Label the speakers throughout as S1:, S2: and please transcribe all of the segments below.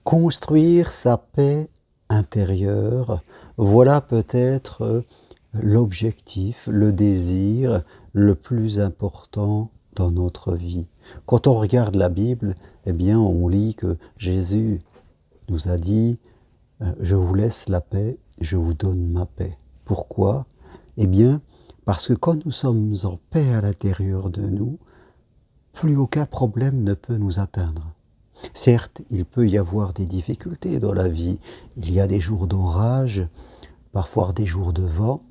S1: Construire sa paix intérieure, voilà peut-être l'objectif, le désir le plus important dans notre vie. Quand on regarde la Bible, eh bien on lit que Jésus nous a dit je vous laisse la paix, je vous donne ma paix. Pourquoi? Eh bien, parce que quand nous sommes en paix à l'intérieur de nous, plus aucun problème ne peut nous atteindre. Certes, il peut y avoir des difficultés dans la vie. Il y a des jours d'orage, parfois des jours de vent,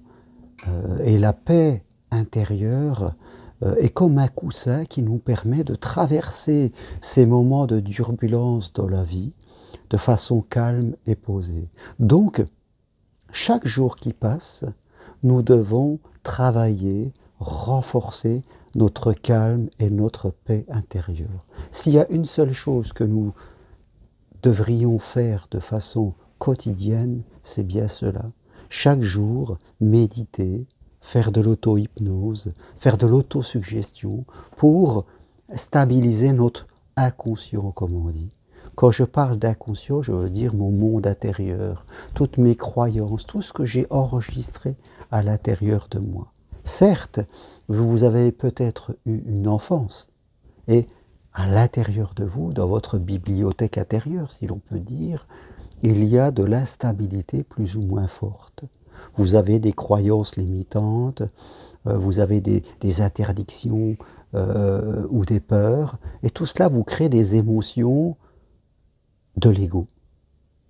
S1: et la paix intérieure est comme un coussin qui nous permet de traverser ces moments de turbulence dans la vie de façon calme et posée. Donc, chaque jour qui passe, nous devons travailler, renforcer notre calme et notre paix intérieure. S'il y a une seule chose que nous devrions faire de façon quotidienne, c'est bien cela. Chaque jour, méditer, faire de l'auto-hypnose, faire de l'autosuggestion pour stabiliser notre inconscient, comme on dit. Quand je parle d'inconscient, je veux dire mon monde intérieur, toutes mes croyances, tout ce que j'ai enregistré à l'intérieur de moi. Certes, vous avez peut-être eu une enfance, et à l'intérieur de vous, dans votre bibliothèque intérieure, si l'on peut dire, il y a de l'instabilité plus ou moins forte. Vous avez des croyances limitantes, vous avez des interdictions ou des peurs, et tout cela vous crée des émotions de l'ego.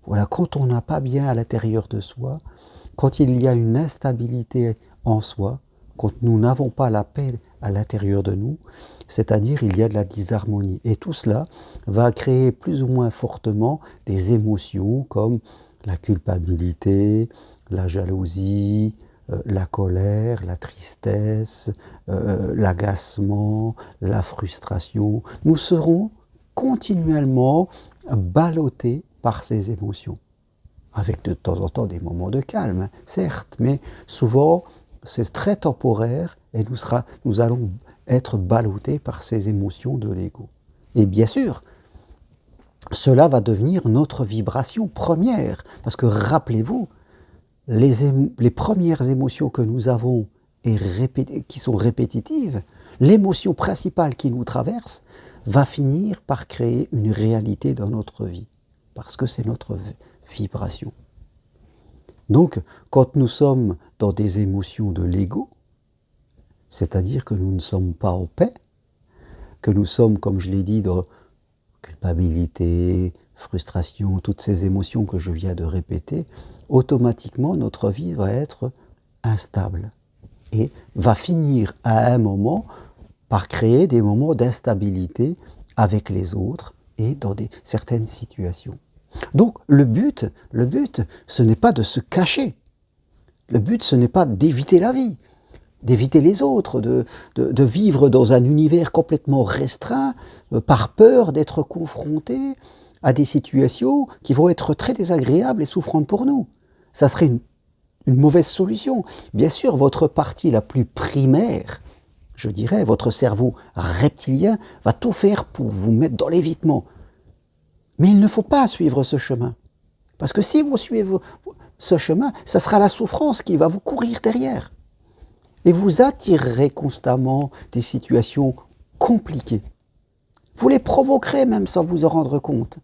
S1: Voilà, quand on n'a pas bien à l'intérieur de soi, quand il y a une instabilité en soi, quand nous n'avons pas la paix à l'intérieur de nous, c'est-à-dire il y a de la disharmonie. Et tout cela va créer plus ou moins fortement des émotions comme la culpabilité, la jalousie, la colère, la tristesse, l'agacement, la frustration. Nous serons continuellement ballottés par ces émotions, avec de temps en temps des moments de calme, certes, mais souvent c'est très temporaire et nous allons être ballottés par ces émotions de l'ego. Et bien sûr, cela va devenir notre vibration première, parce que rappelez-vous, les premières émotions que nous avons et qui sont répétitives, l'émotion principale qui nous traverse va finir par créer une réalité dans notre vie, parce que c'est notre vibration. Donc, quand nous sommes dans des émotions de l'ego, c'est-à-dire que nous ne sommes pas en paix, que nous sommes, comme je l'ai dit, dans culpabilité, frustration, toutes ces émotions que je viens de répéter, automatiquement notre vie va être instable et va finir à un moment par créer des moments d'instabilité avec les autres et dans certaines situations. Donc le but, ce n'est pas de se cacher. Le but, ce n'est pas d'éviter la vie, d'éviter les autres, de vivre dans un univers complètement restreint, par peur d'être confronté à des situations qui vont être très désagréables et souffrantes pour nous. Ça serait une mauvaise solution. Bien sûr, votre partie la plus primaire, je dirais, votre cerveau reptilien, va tout faire pour vous mettre dans l'évitement. Mais il ne faut pas suivre ce chemin. Parce que si vous suivez ce chemin, ça sera la souffrance qui va vous courir derrière. Et vous attirerez constamment des situations compliquées. Vous les provoquerez même sans vous en rendre compte.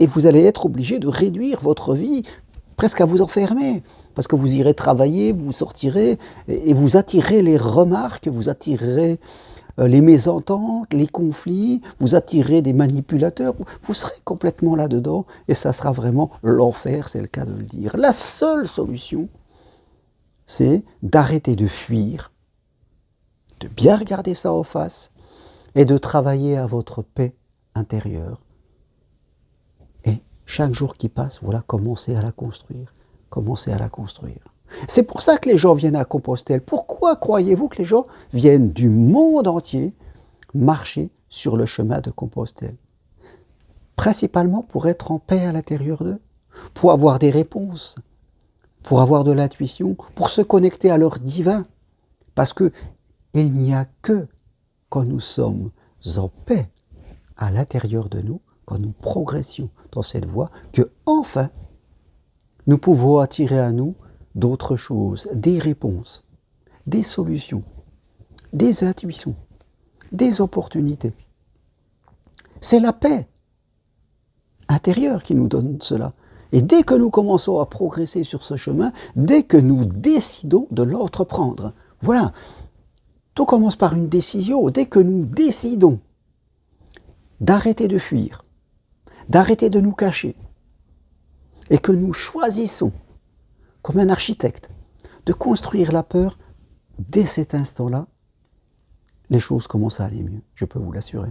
S1: Et vous allez être obligé de réduire votre vie presque à vous enfermer. Parce que vous irez travailler, vous sortirez et vous attirerez les remarques, vous attirerez les mésententes, les conflits, vous attirez des manipulateurs, vous serez complètement là-dedans et ça sera vraiment l'enfer, c'est le cas de le dire. La seule solution, c'est d'arrêter de fuir, de bien regarder ça en face et de travailler à votre paix intérieure. Et chaque jour qui passe, voilà, commencez à la construire, commencez à la construire. C'est pour ça que les gens viennent à Compostelle. Pourquoi croyez-vous que les gens viennent du monde entier marcher sur le chemin de Compostelle? Principalement pour être en paix à l'intérieur d'eux, pour avoir des réponses, pour avoir de l'intuition, pour se connecter à leur divin. Parce qu'il n'y a que quand nous sommes en paix à l'intérieur de nous quand nous progressions dans cette voie, que enfin, nous pouvons attirer à nous d'autres choses, des réponses, des solutions, des intuitions, des opportunités. C'est la paix intérieure qui nous donne cela. Et dès que nous commençons à progresser sur ce chemin, dès que nous décidons de l'entreprendre, voilà, tout commence par une décision. Dès que nous décidons d'arrêter de fuir, d'arrêter de nous cacher, et que nous choisissons, comme un architecte, de construire la peur, dès cet instant-là, les choses commencent à aller mieux, je peux vous l'assurer.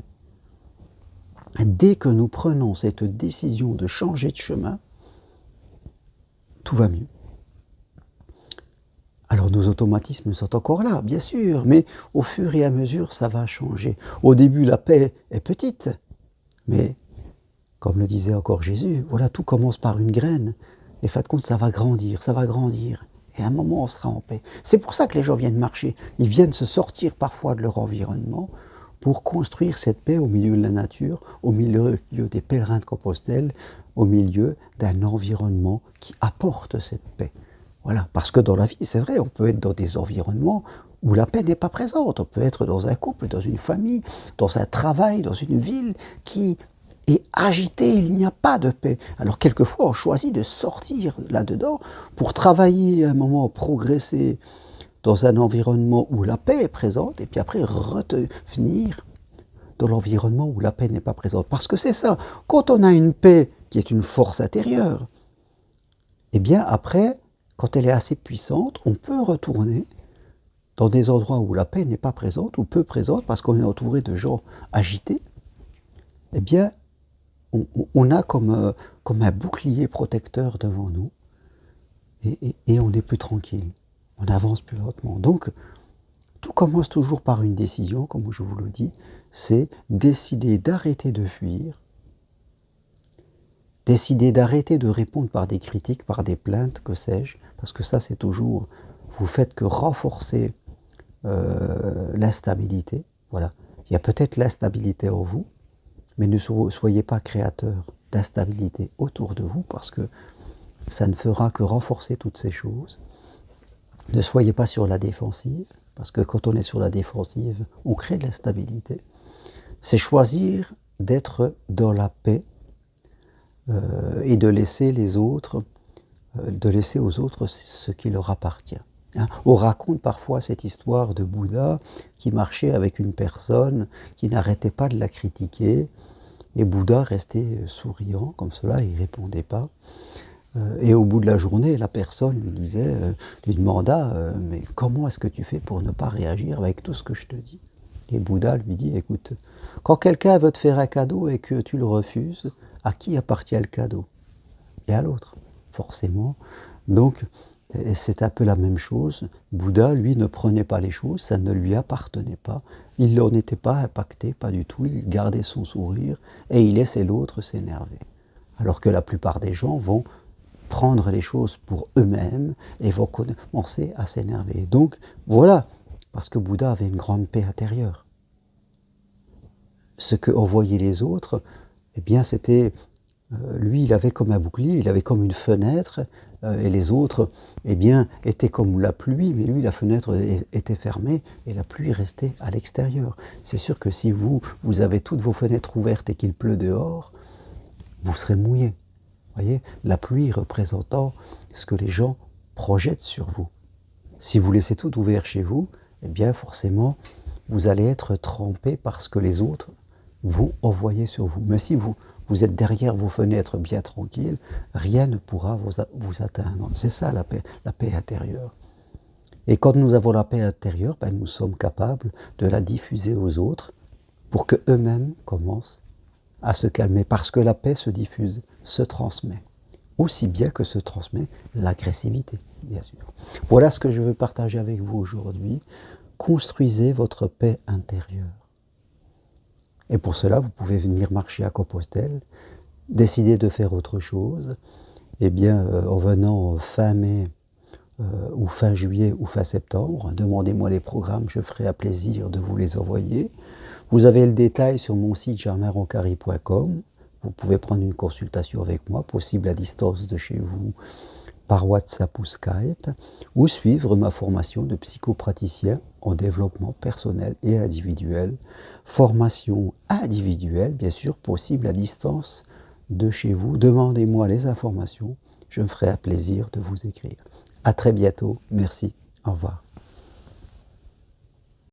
S1: Dès que nous prenons cette décision de changer de chemin, tout va mieux. Alors nos automatismes sont encore là, bien sûr, mais au fur et à mesure, ça va changer. Au début, la paix est petite, mais comme le disait encore Jésus, voilà, tout commence par une graine, et faites compte, ça va grandir, et à un moment, on sera en paix. C'est pour ça que les gens viennent marcher, ils viennent se sortir parfois de leur environnement pour construire cette paix au milieu de la nature, au milieu des pèlerins de Compostelle, au milieu d'un environnement qui apporte cette paix. Voilà, parce que dans la vie, c'est vrai, on peut être dans des environnements où la paix n'est pas présente. On peut être dans un couple, dans une famille, dans un travail, dans une ville qui est agitée, il n'y a pas de paix. Alors quelquefois, on choisit de sortir là-dedans pour travailler un moment, progresser dans un environnement où la paix est présente, et puis après revenir dans l'environnement où la paix n'est pas présente. Parce que c'est ça, quand on a une paix qui est une force intérieure, eh bien après, quand elle est assez puissante, on peut retourner dans des endroits où la paix n'est pas présente, ou peu présente, parce qu'on est entouré de gens agités. Eh bien, on a comme un bouclier protecteur devant nous, et on est plus tranquille, on avance plus lentement. Donc, tout commence toujours par une décision, comme je vous le dis, c'est décider d'arrêter de fuir, décider d'arrêter de répondre par des critiques, par des plaintes, que sais-je, parce que ça c'est toujours, vous faites que renforcer l'instabilité. Voilà. Il y a peut-être l'instabilité en vous, mais ne soyez pas créateur d'instabilité autour de vous, parce que ça ne fera que renforcer toutes ces choses. Ne soyez pas sur la défensive, parce que quand on est sur la défensive, on crée de l'instabilité. C'est choisir d'être dans la paix et de laisser les autres, de laisser aux autres ce qui leur appartient. On raconte parfois cette histoire de Bouddha qui marchait avec une personne qui n'arrêtait pas de la critiquer, et Bouddha restait souriant comme cela, il ne répondait pas. Et au bout de la journée, la personne lui demanda mais comment est-ce que tu fais pour ne pas réagir avec tout ce que je te dis? Et Bouddha lui dit, écoute, quand quelqu'un veut te faire un cadeau et que tu le refuses, à qui appartient le cadeau? Et à l'autre, forcément. Donc, c'est un peu la même chose. Bouddha, lui, ne prenait pas les choses, ça ne lui appartenait pas. Il n'en était pas impacté, pas du tout. Il gardait son sourire et il laissait l'autre s'énerver. Alors que la plupart des gens vont prendre les choses pour eux-mêmes et vont commencer à s'énerver. Donc, voilà, parce que Bouddha avait une grande paix intérieure. Ce que envoyaient les autres, eh bien, c'était... lui, il avait comme un bouclier, il avait comme une fenêtre, et les autres, eh bien, étaient comme la pluie, mais lui, la fenêtre était fermée, et la pluie restait à l'extérieur. C'est sûr que si vous avez toutes vos fenêtres ouvertes et qu'il pleut dehors, vous serez mouillé. Voyez, la pluie représentant ce que les gens projettent sur vous. Si vous laissez tout ouvert chez vous, eh bien, forcément, vous allez être trempé par ce que les autres vont envoyer sur vous. Mais si vous êtes derrière vos fenêtres bien tranquilles, rien ne pourra vous atteindre. C'est ça la paix intérieure. Et quand nous avons la paix intérieure, ben, nous sommes capables de la diffuser aux autres pour qu'eux-mêmes commencent à se calmer. Parce que la paix se diffuse, se transmet. Aussi bien que se transmet l'agressivité, bien sûr. Voilà ce que je veux partager avec vous aujourd'hui. Construisez votre paix intérieure. Et pour cela, vous pouvez venir marcher à Compostelle, décider de faire autre chose. Eh bien, en venant fin mai, ou fin juillet, ou fin septembre, demandez-moi les programmes, je ferai à plaisir de vous les envoyer. Vous avez le détail sur mon site germainroncari.com. Vous pouvez prendre une consultation avec moi, possible à distance de chez vous, par WhatsApp ou Skype, ou suivre ma formation de psychopraticien en développement personnel et individuel. Formation individuelle, bien sûr, possible à distance de chez vous. Demandez-moi les informations, je me ferai un plaisir de vous écrire. À très bientôt, merci, au revoir.